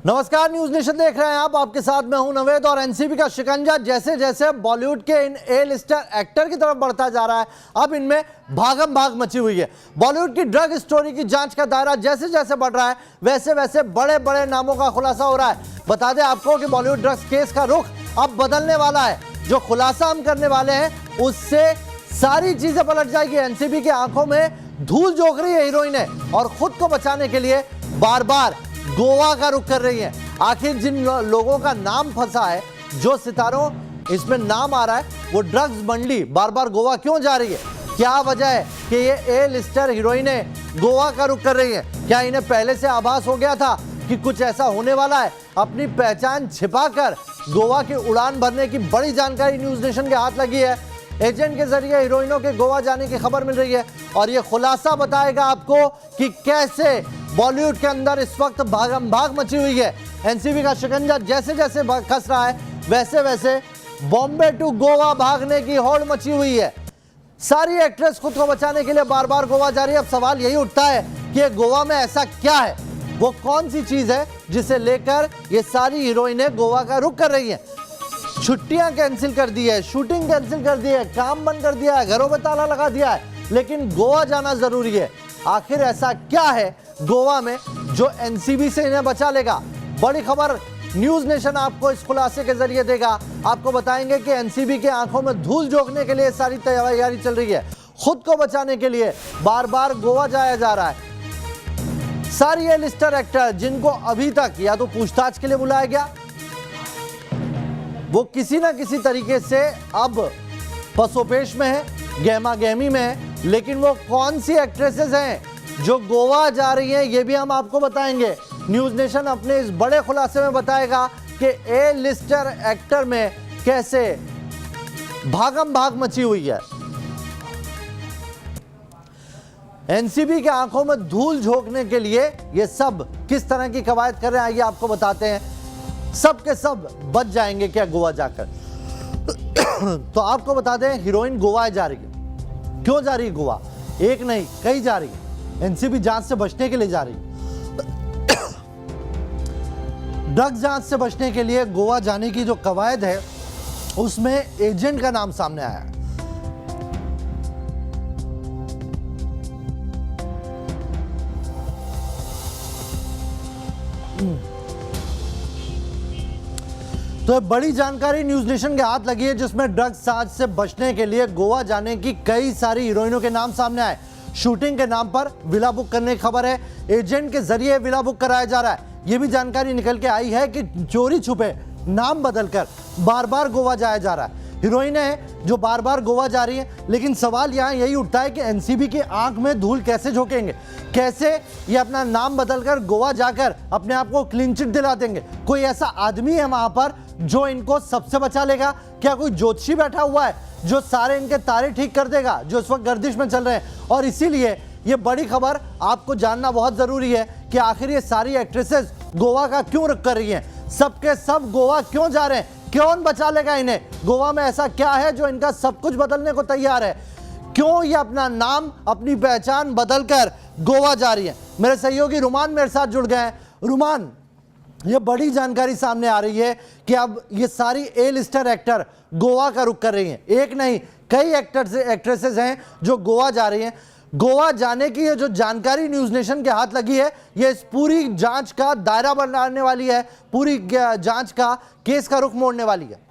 नमस्कार, news nation देख रहे हैं आप। आपके साथ मैं हूं नवेद। और एनसीबी का शिकंजा जैसे जैसे बॉलीवुड के इन ए लिस्टर एक्टर की तरफ बढ़ता जा रहा है, अब इनमें भागम भाग मची हुई है। बॉलीवुड की ड्रग स्टोरी की जांच का दायरा जैसे जैसे बढ़ रहा है, वैसे वैसे बड़े बड़े नामों का खुलासा हो रहा है। बता दें आपको कि बॉलीवुड ड्रग्स केस का रुख अब बदलने वाला है। जो खुलासा हम करने वाले हैं उससे सारी चीजें पलट जाएगी। एनसीबी की आंखों में धूल झोंक रही है हीरोइनें, और खुद को बचाने के लिए बार बार गोवा का रुख कर रही है। आखिर जिन लोगों का नाम फंसा है, जो सितारों इसमें नाम आ रहा है, वो ड्रग्स मंडली बार बार गोवा क्यों जा रही है? क्या वजह है कि ये ए लिस्टर हीरोइनें गोवा का रुख कर रही हैं? क्या इन्हें पहले से आभास हो गया था कि कुछ ऐसा होने वाला है? अपनी पहचान छिपाकर गोवा की उड़ान भरने की बड़ी जानकारी न्यूज नेशन के हाथ लगी है। एजेंट के जरिए हीरोइनों के गोवा जाने की खबर मिल रही है, और ये खुलासा बताएगा आपको कि कैसे बॉलीवुड के अंदर इस वक्त भागम भाग मची हुई है। एनसीबी का शिकंजा जैसे जैसे कस रहा है, वैसे वैसे बॉम्बे टू गोवा भागने की होड़ मची हुई है। सारी एक्ट्रेस खुद को बचाने के लिए बार बार गोवा जा रही है। अब सवाल यही उठता है कि गोवा में ऐसा क्या है, वो कौन सी चीज है जिसे लेकर ये सारी हीरोइनें गोवा का रुख कर रही हैं? छुट्टियां कैंसिल कर दी है, शूटिंग कैंसिल कर दी है, काम बंद कर दिया है, घरों में ताला लगा दिया है, लेकिन गोवा जाना जरूरी है। आखिर ऐसा क्या है गोवा में जो एनसीबी से इन्हें बचा लेगा? बड़ी खबर न्यूज नेशन आपको इस खुलासे के जरिए देगा। आपको बताएंगे कि एनसीबी की आंखों में धूल झोंकने के लिए सारी तैयारी चल रही है। खुद को बचाने के लिए बार बार गोवा जाया जा रहा है। सारी ये लिस्टर एक्टर जिनको अभी तक या तो पूछताछ के लिए बुलाया गया, वो किसी ना किसी तरीके से अब पसोपेश में है, गहमा गहमी में है। लेकिन वो कौन सी एक्ट्रेसेस हैं जो गोवा जा रही हैं, ये भी हम आपको बताएंगे। न्यूज नेशन अपने इस बड़े खुलासे में बताएगा कि ए लिस्टर एक्टर में कैसे भागम भाग मची हुई है। एनसीबी के आंखों में धूल झोंकने के लिए ये सब किस तरह की कवायद कर रहे हैं, आइए आपको बताते हैं। सब के सब बच जाएंगे क्या गोवा जाकर? तो आपको बता दें, हीरोइन गोवा जा रही है। क्यों जा रही है गोवा? एक नहीं, कई जा रही है। एनसीबी जांच से बचने के लिए जा रही है। ड्रग्स जांच से बचने के लिए गोवा जाने की जो कवायद है, उसमें एजेंट का नाम सामने आया है। तो बड़ी जानकारी न्यूज नेशन के हाथ लगी है, जिसमें ड्रग्स जांच से बचने के लिए गोवा जाने की कई सारी हीरोइनों के नाम सामने आए। शूटिंग के नाम पर विला बुक करने की खबर है। एजेंट के जरिए विला बुक कराया जा रहा है। यह भी जानकारी निकल के आई है कि चोरी छुपे नाम बदलकर बार बार गोवा जाया जा रहा है। हीरोइनें हैं जो बार बार गोवा जा रही हैं, लेकिन सवाल यहाँ यही उठता है कि एनसीबी की आंख में धूल कैसे झोंकेंगे? कैसे ये अपना नाम बदलकर गोवा जाकर अपने आप को क्लीन चिट दिला देंगे? कोई ऐसा आदमी है वहां पर जो इनको सबसे बचा लेगा? क्या कोई ज्योतिषी बैठा हुआ है जो सारे इनके तारे ठीक कर देगा, जो इस वक्त गर्दिश में चल रहे हैं? और इसीलिए ये बड़ी खबर आपको जानना बहुत जरूरी है कि आखिर ये सारी एक्ट्रेसेस गोवा का क्यों रुख कर रही हैं? सबके सब गोवा क्यों जा रहे हैं? कौन बचा लेगा इन्हें? गोवा में ऐसा क्या है जो इनका सब कुछ बदलने को तैयार है? क्यों ये अपना नाम, अपनी पहचान बदलकर गोवा जा रही है? मेरे सहयोगी रुमान मेरे साथ जुड़ गए हैं। रुमान, ये बड़ी जानकारी सामने आ रही है कि अब ये सारी ए लिस्टर एक्टर गोवा का रुख कर रही हैं। एक नहीं, कई एक्ट्रेसेस हैं जो गोवा जा रही हैं। गोवा जाने की ये जो जानकारी न्यूज नेशन के हाथ लगी है, ये इस पूरी जांच का दायरा बनाने वाली है, पूरी जांच का, केस का रुख मोड़ने वाली है।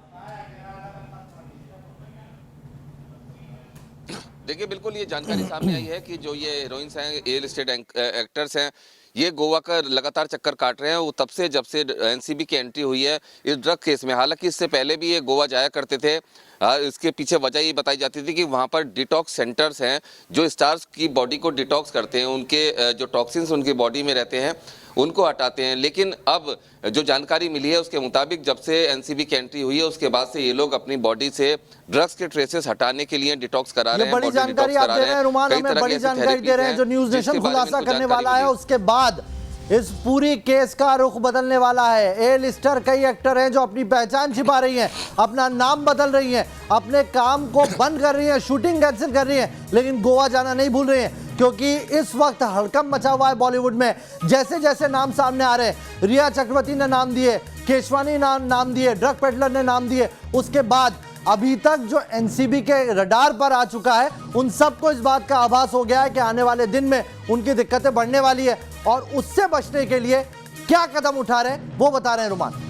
देखिए, बिल्कुल ये जानकारी सामने आई है कि जो ये हीरोइंस हैं, ए लिस्टेड एक्टर्स हैं, ये गोवा का लगातार चक्कर काट रहे हैं। वो तब से जब से एनसीबी की एंट्री हुई है इस ड्रग केस में। हालांकि इससे पहले भी ये गोवा जाया करते थे। इसके पीछे वजह ये बताई जाती थी कि वहाँ पर डिटॉक्स सेंटर्स हैं जो स्टार्स की बॉडी को डिटॉक्स करते हैं, उनके जो टॉक्सिन्स उनकी बॉडी में रहते हैं उनको हटाते हैं। लेकिन अब जो जानकारी मिली है उसके मुताबिक जब से एनसीबी की एंट्री हुई है उसके बाद से ये लोग अपनी बॉडी से ड्रग्स के ट्रेसेस हटाने के लिए डिटॉक्स करा रहे हैं। बड़ी जानकारी आप दे रहे हैं रुमान, हमें बड़ी जानकारी दे रहे हैं जो न्यूज नेशन खुलासा करने वाला है। उसके बाद इस पूरी केस का रुख बदलने वाला है। ए लिस्टर कई एक्टर हैं जो अपनी पहचान छिपा रही हैं, अपना नाम बदल रही हैं, अपने काम को बंद कर रही हैं, शूटिंग कैंसिल कर रही हैं, लेकिन गोवा जाना नहीं भूल रही हैं। क्योंकि इस वक्त हड़कंप मचा हुआ है बॉलीवुड में। जैसे जैसे नाम सामने आ रहे हैं, रिया चक्रवर्ती ने नाम दिए, केशवानी नाम दिए, ड्रग पेडलर ने नाम दिए, उसके बाद अभी तक जो एनसीबी के रडार पर आ चुका है, उन सबको इस बात का आभास हो गया है कि आने वाले दिन में उनकी दिक्कतें बढ़ने वाली है और उससे बचने के लिए क्या कदम उठा रहे हैं वो बता रहे हैं रुमान।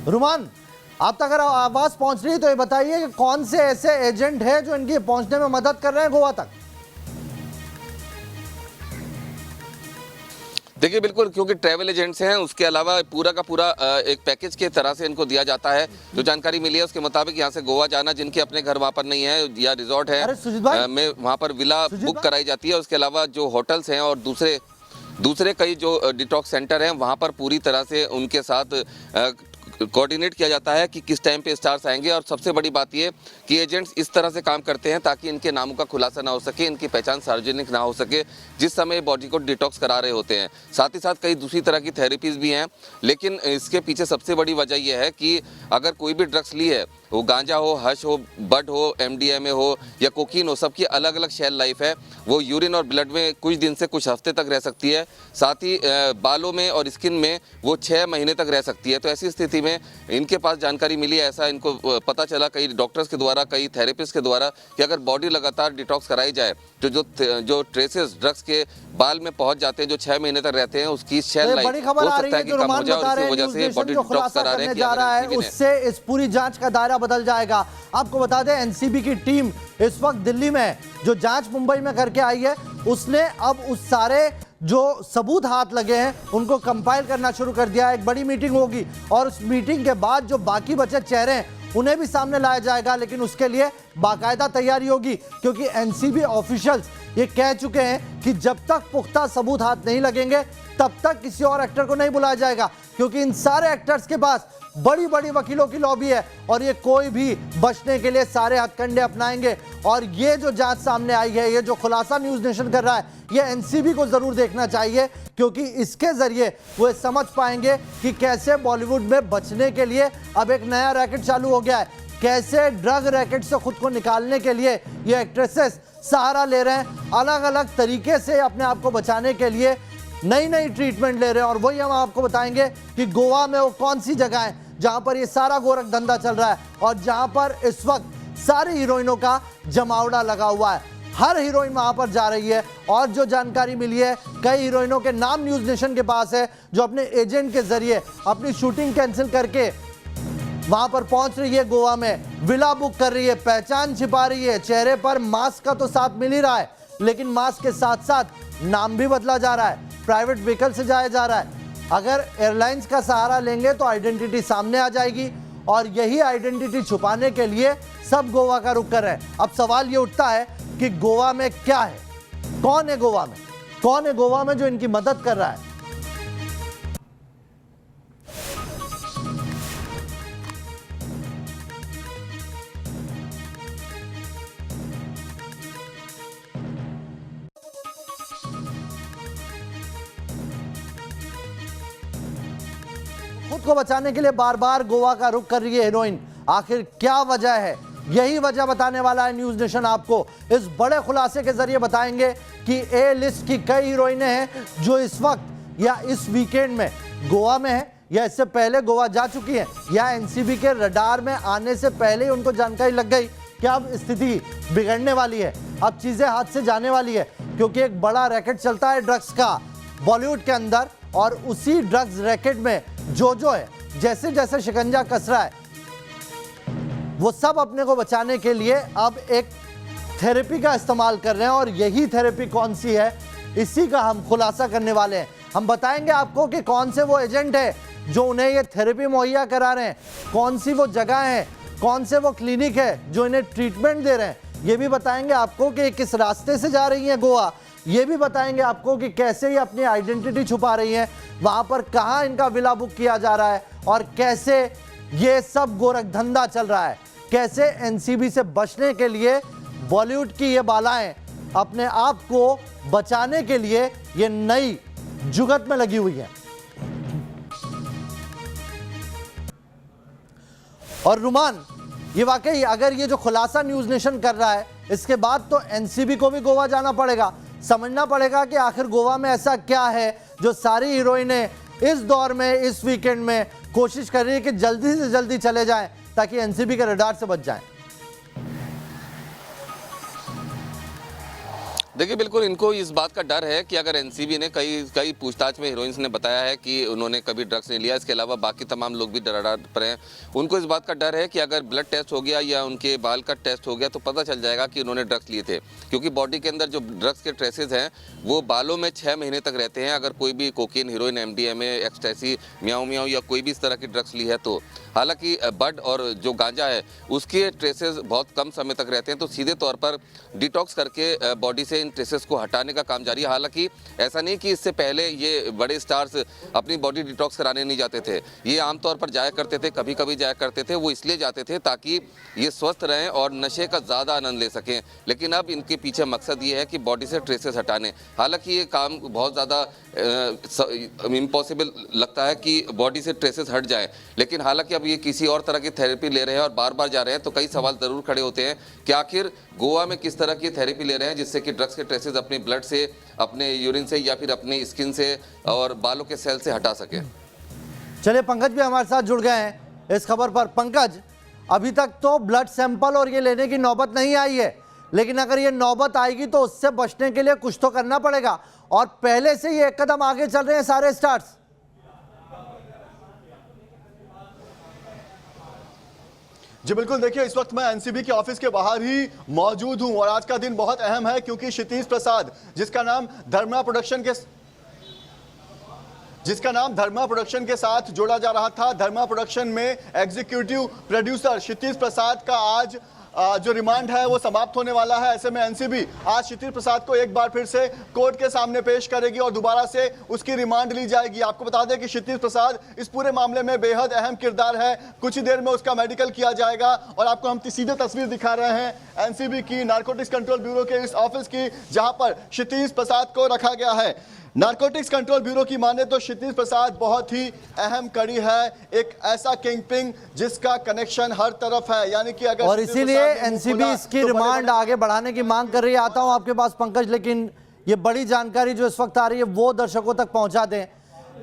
रुमान, आप तक अगर आवाज पहुंच रही है तो ये बताइए कि कौन से ऐसे एजेंट हैं जो इनकी पहुंचने में मदद कर रहे हैं गोवा तक। देखिए बिल्कुल, क्योंकि ट्रैवल एजेंट्स हैं, उसके अलावा पूरा का पूरा एक पैकेज के तरह से इनको दिया जाता है। जो जानकारी मिली है उसके मुताबिक यहाँ से गोवा जाना, जिनके अपने घर वहाँ पर नहीं है या रिजॉर्ट है में वहाँ पर विला बुक कराई जाती है। उसके अलावा जो होटल्स हैं और दूसरे कई जो डिटॉक्स सेंटर हैं, वहाँ पर पूरी तरह से उनके साथ कोऑर्डिनेट किया जाता है कि किस टाइम पे स्टार्स आएंगे। और सबसे बड़ी बात ये कि एजेंट्स इस तरह से काम करते हैं ताकि इनके नामों का खुलासा ना हो सके, इनकी पहचान सार्वजनिक ना हो सके जिस समय बॉडी को डिटॉक्स करा रहे होते हैं। साथ ही साथ कई दूसरी तरह की थेरेपीज भी हैं, लेकिन इसके पीछे सबसे बड़ी वजह यह है कि अगर कोई भी ड्रग्स ली है, वो गांजा हो, हश हो, बड हो, एमडीएमए हो या कोकीन हो, सबकी अलग अलग शेल लाइफ है। वो यूरिन और ब्लड में कुछ दिन से कुछ हफ्ते तक रह सकती है, साथ ही बालों में और स्किन में वो 6 महीने तक रह सकती है। तो ऐसी स्थिति में इनके पास जानकारी मिली, ऐसा इनको पता चला कई डॉक्टर्स के द्वारा, कई थेरेपिस्ट के द्वारा, कि अगर बॉडी लगातार डिटॉक्स कराई जाए तो जो ट्रेसेस ड्रग्स के बाल में पहुंच जाते हैं, जो 6 महीने तक रहते हैं, उसकी शेल लाइफ हो सकता है कि कम हो जाए और इसी वजह से बॉडी डिटॉक्स करा रहे हैं कि उससे इस पूरी जांच का दायरा बदल जाएगा। आपको बता दें एनसीबी की टीम इस वक्त दिल्ली में है। जो जांच मुंबई में करके आई है, उसने अब उस सारे जो सबूत हाथ लगे हैं उनको कंपाइल करना शुरू कर दिया है। एक बड़ी मीटिंग होगी और उस मीटिंग के बाद जो बाकी बचे चेहरे हैं उन्हें भी सामने लाया जाएगा, लेकिन उसके लिए बाकायदा तैयारी होगी, क्योंकि एनसीबी ऑफिशियल्स ये कह चुके हैं कि जब तक पुख्ता सबूत हाथ नहीं लगेंगे तब तक किसी और एक्टर को नहीं बुलाया जाएगा, क्योंकि इन सारे एक्टर्स के पास बड़ी बड़ी वकीलों की लॉबी है और ये कोई भी बचने के लिए सारे हथकंडे अपनाएंगे। और ये जो जांच सामने आई है, ये जो खुलासा न्यूज़ नेशन कर रहा है, ये एनसीबी को जरूर देखना चाहिए, क्योंकि इसके जरिए वो समझ पाएंगे कि कैसे बॉलीवुड में बचने के लिए अब एक नया रैकेट चालू हो गया है, कैसे ड्रग रैकेट से खुद को निकालने के लिए ये एक्ट्रेसेस सहारा ले रहे हैं, अलग अलग तरीके से अपने आप को बचाने के लिए नई नई ट्रीटमेंट ले रहे हैं। और वही हम आपको बताएंगे कि गोवा में वो कौन सी जगह है जहां पर ये सारा गोरख धंधा चल रहा है और जहां पर इस वक्त सारी हीरोइनों का जमावड़ा लगा हुआ है। हर हीरोइन वहां पर जा रही है और जो जानकारी मिली है, कई हीरोइनों के नाम न्यूज़ नेशन के पास है जो अपने एजेंट के जरिए अपनी शूटिंग कैंसिल करके वहां पर पहुंच रही है, गोवा में विला बुक कर रही है, पहचान छिपा रही है, चेहरे पर मास्क का तो साथ मिल ही रहा है, लेकिन मास्क के साथ साथ नाम भी बदला जा रहा है, प्राइवेट व्हीकल से जाया जा रहा है। अगर एयरलाइंस का सहारा लेंगे तो आइडेंटिटी सामने आ जाएगी और यही आइडेंटिटी छुपाने के लिए सब गोवा का रुख कर रहे हैं। अब सवाल ये उठता है कि गोवा में क्या है, कौन है गोवा में, कौन है गोवा में जो इनकी मदद कर रहा है। खुद को बचाने के लिए बार बार गोवा का रुख कर रही है हीरोइन, आखिर क्या वजह है, यही वजह बताने वाला है न्यूज़ नेशन आपको। इस बड़े खुलासे के जरिए बताएंगे कि ए लिस्ट की कई हीरोइनें हैं जो इस वक्त या इस वीकेंड में गोवा में है या इससे पहले गोवा जा चुकी हैं या एनसीबी के रडार में आने से पहले ही उनको जानकारी लग गई कि अब स्थिति बिगड़ने वाली है, अब चीज़ें हाथ से जाने वाली है, क्योंकि एक बड़ा रैकेट चलता है ड्रग्स का बॉलीवुड के अंदर और उसी ड्रग्स रैकेट में जो है जैसे जैसे शिकंजा कस रहा है, वो सब अपने को बचाने के लिए अब एक थेरेपी का इस्तेमाल कर रहे हैं। और यही थेरेपी कौन सी है, इसी का हम खुलासा करने वाले हैं। हम बताएंगे आपको कि कौन से वो एजेंट है जो उन्हें ये थेरेपी मुहैया करा रहे हैं, कौन सी वो जगह है, कौन से वो क्लिनिक है जो इन्हें ट्रीटमेंट दे रहे हैं। ये भी बताएंगे आपको कि किस रास्ते से जा रही हैं गोवा, ये भी बताएंगे आपको कि कैसे ये अपनी आइडेंटिटी छुपा रही हैं, वहाँ पर कहाँ इनका विला बुक किया जा रहा है और कैसे ये सब गोरख धंधा चल रहा है, कैसे एनसीबी से बचने के लिए बॉलीवुड की ये बालाएं अपने आप को बचाने के लिए ये नई जुगत में लगी हुई है। और रुमान, ये वाकई अगर ये जो खुलासा न्यूज़ नेशन कर रहा है, इसके बाद तो एनसीबी को भी गोवा जाना पड़ेगा, समझना पड़ेगा कि आखिर गोवा में ऐसा क्या है जो सारी हीरोइनें इस दौर में, इस वीकेंड में कोशिश कर रही है कि जल्दी से जल्दी चले जाएं ताकि एनसीबी के रडार से बच जाएं। देखिए, बिल्कुल इनको इस बात का डर है कि अगर एनसीबी ने कई पूछताछ में हीरोइंस ने बताया है कि उन्होंने कभी ड्रग्स नहीं लिया, इसके अलावा बाकी तमाम लोग भी डर पर हैं। उनको इस बात का डर है कि अगर ब्लड टेस्ट हो गया या उनके बाल का टेस्ट हो गया तो पता चल जाएगा कि उन्होंने ड्रग्स लिए थे, क्योंकि बॉडी के अंदर जो ड्रग्स के ट्रेसेस हैं वो बालों में 6 महीने तक रहते हैं अगर कोई भी कोकीन, हीरोइन, एमडीएमए, एक्सटेसी, म्याऊ म्याऊ या कोई भी इस तरह की ड्रग्स ली है तो। हालांकि बड और जो गांजा है उसके ट्रेसेस बहुत कम समय तक रहते हैं, तो सीधे तौर पर डिटॉक्स करके बॉडी से इन ट्रेसेस को हटाने का काम जारी है। हालांकि ऐसा नहीं कि इससे पहले ये बड़े स्टार्स अपनी बॉडी डिटॉक्स कराने नहीं जाते थे, ये आमतौर पर जाया करते थे, कभी कभी जाया करते थे। वो इसलिए जाते थे ताकि ये स्वस्थ रहें और नशे का ज़्यादा आनंद ले सकें, लेकिन अब इनके पीछे मकसद ये है कि बॉडी से ट्रेसेस हटाने। हालांकि ये काम बहुत ज़्यादा इम्पॉसिबल लगता है कि बॉडी से ट्रेसेस हट जाए, लेकिन हालांकि अब ये किसी और तरह की थेरेपी ले रहे हैं और बार बार जा रहे हैं, तो कई सवाल ज़रूर खड़े होते हैं कि आखिर गोवा में किस तरह की थेरेपी ले रहे हैं जिससे कि ड्रग्स के ट्रेसेस अपने ब्लड से, अपने यूरिन से या फिर अपने स्किन से और बालों के सेल से हटा सके। चलिए, पंकज भी हमारे साथ जुड़ गए हैं इस खबर पर। पंकज, अभी तक तो ब्लड सैंपल और ये लेने की नौबत नहीं आई है, लेकिन अगर ये नौबत आएगी तो उससे बचने के लिए कुछ तो करना पड़ेगा, और पहले से ये एक कदम आगे चल रहे हैं सारे स्टार्स। जी बिल्कुल, देखिए इस वक्त मैं एनसीबी के ऑफिस के बाहर ही मौजूद हूं और आज का दिन बहुत अहम है क्योंकि क्षितिज प्रसाद, जिसका नाम धर्मा प्रोडक्शन के साथ जोड़ा जा रहा था, धर्मा प्रोडक्शन में एग्जीक्यूटिव प्रोड्यूसर क्षितिज प्रसाद का आज जो रिमांड है वो समाप्त होने वाला है। ऐसे में एनसीबी आज क्षितिज प्रसाद को एक बार फिर से कोर्ट के सामने पेश करेगी और दोबारा से उसकी रिमांड ली जाएगी। आपको बता दें कि क्षितिज प्रसाद इस पूरे मामले में बेहद अहम किरदार है। कुछ ही देर में उसका मेडिकल किया जाएगा और आपको हम सीधे तस्वीर दिखा रहे हैं एनसीबी की नारकोटिक्स कंट्रोल ब्यूरो के इस ऑफिस की, जहां पर क्षितिज प्रसाद को रखा गया है। नारकोटिक्स कंट्रोल ब्यूरो की माने तो क्षितिज प्रसाद बहुत ही अहम कड़ी है, एक ऐसा किंगपिन जिसका कनेक्शन हर तरफ है, यानी कि अगर और इसीलिए एनसीबी इसकी रिमांड आगे बढ़ाने की मांग कर रही है। आता हूं आपके पास पंकज, लेकिन ये बड़ी जानकारी जो इस वक्त आ रही है वो दर्शकों तक पहुंचा दें।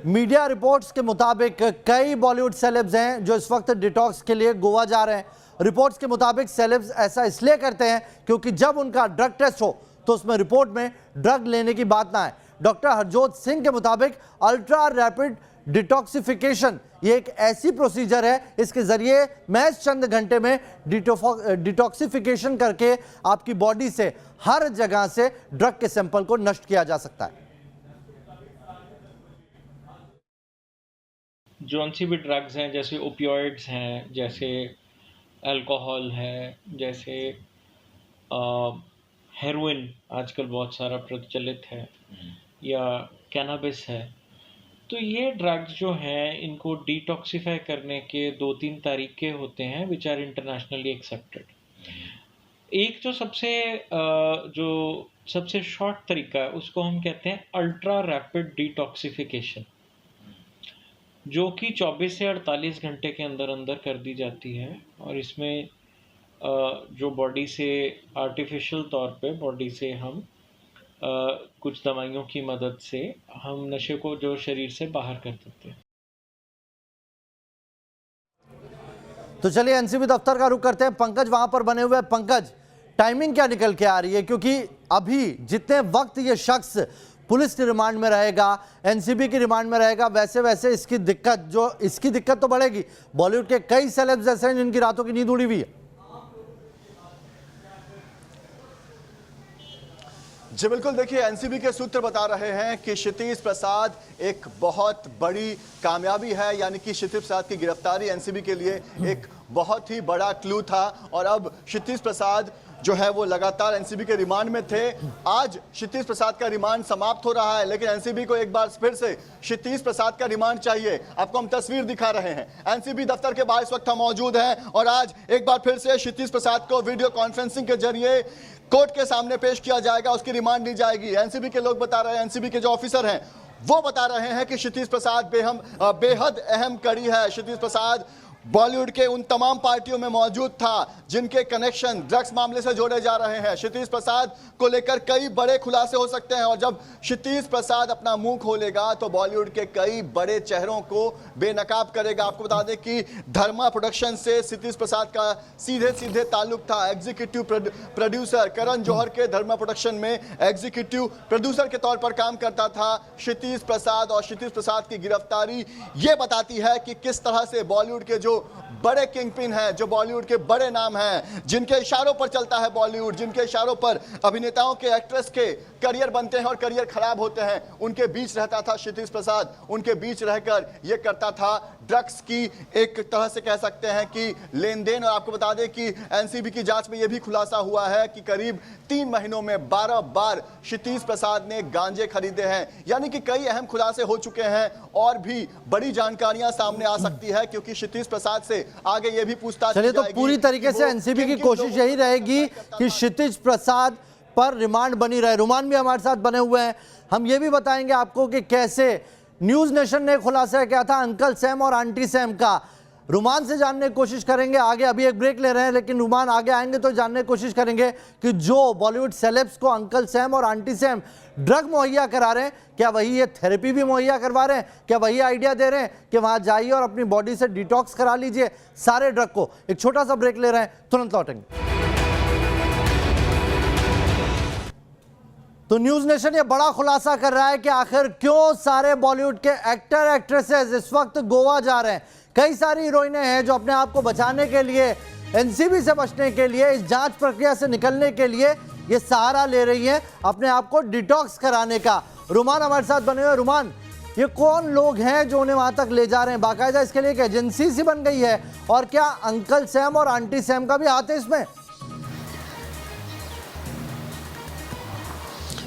मीडिया रिपोर्ट्स के मुताबिक कई बॉलीवुड सेलेब्स हैं जो इस वक्त डिटॉक्स के लिए गोवा जा रहे हैं। रिपोर्ट्स के मुताबिक सेलेब्स ऐसा इसलिए करते हैं क्योंकि जब उनका ड्रग टेस्ट हो तो उसमें रिपोर्ट में ड्रग लेने की बात ना आए। डॉक्टर हरजोत सिंह के मुताबिक अल्ट्रा रैपिड डिटॉक्सिफिकेशन ये एक ऐसी प्रोसीजर है, इसके जरिए महज चंद घंटे में डिटॉक्सिफिकेशन करके आपकी बॉडी से हर जगह से ड्रग के सैंपल को नष्ट किया जा सकता है। जोन सी भी ड्रग्स हैं, जैसे ओपियोइड्स हैं, जैसे अल्कोहल है, जैसे हेरोइन आजकल बहुत सारा प्रचलित है, या कैनाबिस है, तो ये ड्रग्स जो हैं इनको डिटॉक्सिफाई करने के 2-3 तरीके होते हैं विच आर इंटरनेशनली एक्सेप्टेड। एक जो सबसे शॉर्ट तरीका है उसको हम कहते हैं अल्ट्रा रैपिड डिटॉक्सिफिकेशन, जो कि 24 से 48 घंटे के अंदर अंदर कर दी जाती है। और इसमें जो बॉडी से आर्टिफिशियल तौर पे बॉडी से हम कुछ दवाइयों की मदद से हम नशे को जो शरीर से बाहर कर देते हैं। तो चलिए एनसीबी दफ्तर का रुख करते हैं। पंकज वहां पर बने हुए हैं। पंकज, टाइमिंग क्या निकल के आ रही है? क्योंकि अभी जितने वक्त ये शख्स पुलिस की रिमांड में रहेगा, एनसीबी की रिमांड में रहेगा, वैसे वैसे इसकी दिक्कत तो बढ़ेगी। बॉलीवुड के कई सेलेब्स ऐसे हैं जिनकी रातों की नींद उड़ी हुई है। जी बिल्कुल, देखिए एनसीबी के सूत्र बता रहे हैं कि क्षितिज प्रसाद एक बहुत बड़ी कामयाबी है, यानी कि क्षितिज प्रसाद की गिरफ्तारी एनसीबी के लिए एक बहुत ही बड़ा क्लू था। और अब क्षितिज प्रसाद जो है वो लगातार एनसीबी के रिमांड में थे। आज क्षितिज प्रसाद का रिमांड समाप्त हो रहा है, लेकिन एनसीबी को एक बार फिर से क्षितिज प्रसाद का रिमांड चाहिए। आपको हम तस्वीर दिखा रहे हैं, एनसीबी दफ्तर के बाहर इस वक्त हम मौजूद हैं और आज एक बार फिर से क्षितिज प्रसाद को वीडियो कॉन्फ्रेंसिंग के जरिए कोर्ट के सामने पेश किया जाएगा, उसकी रिमांड ली जाएगी। एनसीबी के लोग बता रहे हैं, एनसीबी के जो ऑफिसर हैं वो बता रहे हैं कि क्षितिज प्रसाद बेहद अहम कड़ी है। क्षितिज प्रसाद बॉलीवुड के उन तमाम पार्टियों में मौजूद था जिनके कनेक्शन ड्रग्स मामले से जोड़े जा रहे हैं। क्षितिज प्रसाद को लेकर कई बड़े खुलासे हो सकते हैं और जब क्षितिज प्रसाद अपना मुंह खोलेगा तो बॉलीवुड के कई बड़े चेहरों को बेनकाब करेगा। आपको बता दें कि धर्मा प्रोडक्शन से क्षितिज प्रसाद का सीधे सीधे ताल्लुक था। एग्जीक्यूटिव प्रोड्यूसर करण जौहर के धर्मा प्रोडक्शन में एग्जीक्यूटिव प्रोड्यूसर के तौर पर काम करता था क्षितिज प्रसाद, और क्षितिज प्रसाद की गिरफ्तारी ये बताती है कि किस तरह से बॉलीवुड के जो बड़े किंग पिन हैं, जो बॉलीवुड के बड़े नाम हैं, जिनके इशारों पर चलता है बॉलीवुड, जिनके इशारों पर अभिनेताओं के, एक्ट्रेस के करियर बनते हैं और करियर खराब होते हैं, उनके बीच रहता था क्षितिज प्रसाद। उनके बीच रहकर यह करता था ड्रग्स की एक तरह से कह सकते हैं कि लेन देन। और आपको बता दें कि एनसीबी की जांच में यह भी खुलासा हुआ है कि करीब 3 महीनों में 12 बार क्षितिज प्रसाद ने गांजे खरीदे हैं। यानी कि कई अहम खुलासे हो चुके हैं और भी बड़ी जानकारियां सामने आ सकती है, क्योंकि क्षितिज प्रसाद से आगे ये भी पूछताछ चलिए, तो की पूरी जाएगी तरीके कि से वो एनसीबी की किन-किन कोशिश लोगों यही को रहेगी करता कि था। क्षितिज प्रसाद पर रिमांड बनी रहे। रुमान भी हमारे साथ बने हुए हैं, हम ये भी बताएंगे आपको कि कैसे न्यूज नेशन ने खुलासा किया था अंकल सैम और आंटी सैम का। रुमान से जानने की कोशिश करेंगे आगे, अभी एक ब्रेक ले रहे हैं लेकिन रुमान आगे आएंगे तो जानने की कोशिश करेंगे कि जो बॉलीवुड सेलेब्स को अंकल सैम और आंटी सैम ड्रग मुहैया करा रहे हैं, क्या वही ये थेरेपी भी मुहैया करवा रहे हैं, क्या वही आइडिया दे रहे हैं कि वहां जाइए और अपनी बॉडी से डिटॉक्स करा लीजिए सारे ड्रग को। एक छोटा सा ब्रेक ले रहे हैं, तुरंत लौटेंगे। तो न्यूज नेशन ये बड़ा खुलासा कर रहा है कि आखिर क्यों सारे बॉलीवुड के एक्टर एक्ट्रेसेस इस वक्त गोवा जा रहे हैं। कई सारी हीरोइनें हैं जो अपने आप को बचाने के लिए, एनसीबी से बचने के लिए, इस जांच प्रक्रिया से निकलने के लिए ये सहारा ले रही हैं अपने आप को डिटॉक्स कराने का। रुमान हमारे साथ बने हुए। रुमान, ये कौन लोग हैं जो उन्हें वहां तक ले जा रहे हैं? बाकायदा इसके लिए एक एजेंसी सी बन गई है, और क्या अंकल सैम और आंटी सैम का भी हाथ है इसमें?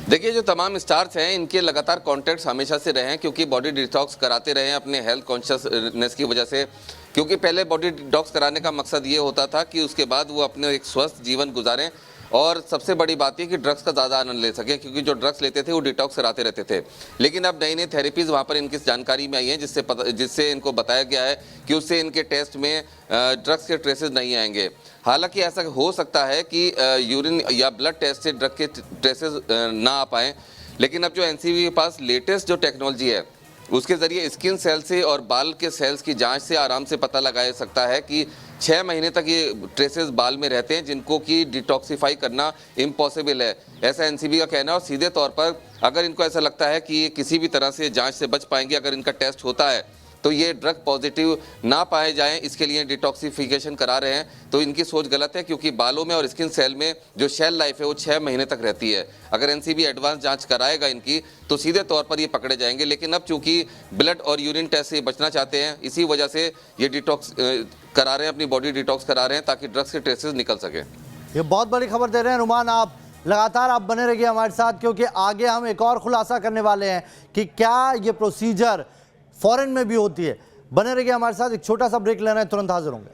देखिए, जो तमाम स्टार्स हैं इनके लगातार कॉन्टैक्ट्स हमेशा से रहे हैं, क्योंकि बॉडी डिटॉक्स कराते रहे हैं अपने हेल्थ कॉन्शियसनेस की वजह से। क्योंकि पहले बॉडी डिटॉक्स कराने का मकसद ये होता था कि उसके बाद वो अपने एक स्वस्थ जीवन गुजारें, और सबसे बड़ी बात यह कि ड्रग्स का ज़्यादा आनंद ले सकें, क्योंकि जो ड्रग्स लेते थे वो डिटॉक्स कराते रहते थे। लेकिन अब नई नई थेरेपीज़ वहाँ पर इनकी जानकारी में आई हैं, जिससे इनको बताया गया है कि उससे इनके टेस्ट में ड्रग्स के ट्रेसेस नहीं आएंगे। हालांकि ऐसा हो सकता है कि यूरिन या ब्लड टेस्ट से ड्रग के ट्रेसेस ना आ पाएँ, लेकिन अब जो एनसीबी के पास लेटेस्ट जो टेक्नोलॉजी है उसके ज़रिए स्किन सेल से और बाल के सेल्स की जांच से आराम से पता लगाया सकता है कि 6 महीने तक ये ट्रेसेस बाल में रहते हैं, जिनको कि डिटॉक्सिफाई करना इम्पॉसिबल है, ऐसा एनसीबी का कहना है। और सीधे तौर पर अगर इनको ऐसा लगता है कि ये किसी भी तरह से जांच से बच पाएंगे, अगर इनका टेस्ट होता है तो ये ड्रग पॉजिटिव ना पाए जाएं, इसके लिए डिटॉक्सिफिकेशन करा रहे हैं, तो इनकी सोच गलत है। क्योंकि बालों में और स्किन सेल में जो शेल लाइफ है वो 6 महीने तक रहती है। अगर एनसीबी एडवांस जांच कराएगा इनकी तो सीधे तौर पर ये पकड़े जाएंगे। लेकिन अब चूंकि ब्लड और यूरिन टेस्ट से बचना चाहते हैं, इसी वजह से ये डिटॉक्स करा रहे हैं, अपनी बॉडी डिटॉक्स करा रहे हैं ताकि ड्रग्स के ट्रेसेस निकल सके। ये बहुत बड़ी खबर दे रहे हैं रुमान, आप लगातार आप बने रहिए हमारे साथ, क्योंकि आगे हम एक और खुलासा करने वाले हैं कि क्या ये प्रोसीजर फॉरेन में भी होती है। बने रहिए हमारे साथ, एक छोटा सा ब्रेक लेना है, तुरंत हाजिर होंगे।